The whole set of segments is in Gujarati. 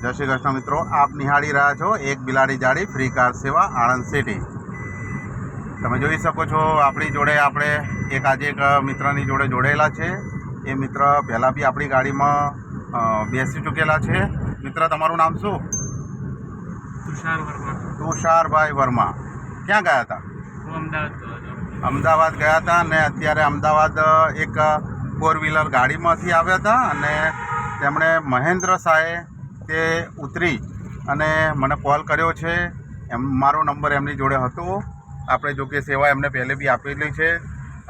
જય શ્રી કૃષ્ણ મિત્રો, આપ નિહાળી રહ્યા છો એક બિલાડી જાળી ફ્રી કાર સેવા આણંદ સિટી। તમે જોઈ શકો છો આપણી જોડે આપણે આજે એક મિત્રની જોડે જોડેલા છે। એ મિત્ર પહેલાં બી આપણી ગાડીમાં બેસી ચૂકેલા છે। મિત્ર, તમારું નામ શું? તુષાર વર્મા। તુષારભાઈ વર્મા। ક્યાં ગયા હતા? હું અમદાવાદ ગયો હતો। અમદાવાદ ગયા હતા અને અત્યારે અમદાવાદ એક 4 વ્હીલર ગાડીમાંથી આવ્યા હતા અને તેમણે મહેન્દ્ર શાહે તે ઉતરી અને મને કોલ કર્યો છે। મારો નંબર એમની જોડે હતો। આપણે જો કે સેવા એમને પહેલે બી આપેલી છે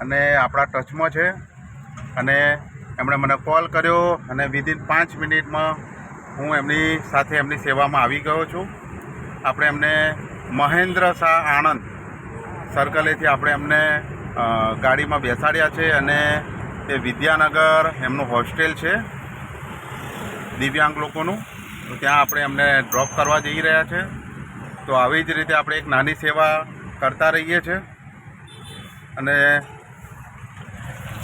અને આપણા ટચમાં છે અને એમણે મને કોલ કર્યો અને વિધિન 5 મિનિટમાં હું એમની સાથે એમની સેવામાં આવી ગયો છું। આપણે એમને મહેન્દ્ર શાહ આણંદ સર્કલેથી આપણે એમને ગાડીમાં બેસાડ્યા છે અને તે વિદ્યાનગર એમનું હોસ્ટેલ છે દિવ્યાંગ લોકોનું, તો ત્યાં આપણે એમને ડ્રોપ કરવા જઈ રહ્યા છે। તો આવી જ રીતે આપણે એક નાની સેવા કરતા રહીએ છીએ અને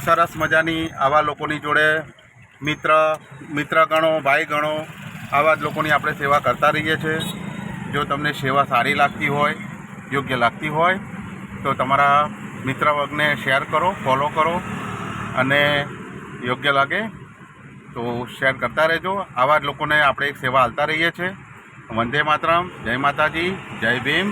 સરસ મજાની આવા લોકોની જોડે મિત્ર ગણો, ભાઈ ગણો, આવા જ લોકોની આપણે સેવા કરતા રહીએ છીએ। જો તમને સેવા સારી લાગતી હોય, યોગ્ય લાગતી હોય તો તમારા મિત્ર વર્ગને શેર કરો, ફોલો કરો અને યોગ્ય લાગે તો શેર કરતા રહેજો। આવા જ લોકોને આપણે એક સેવા આપતા રહીએ છીએ। વંદે માતરમ, જય માતાજી, જય ભીમ।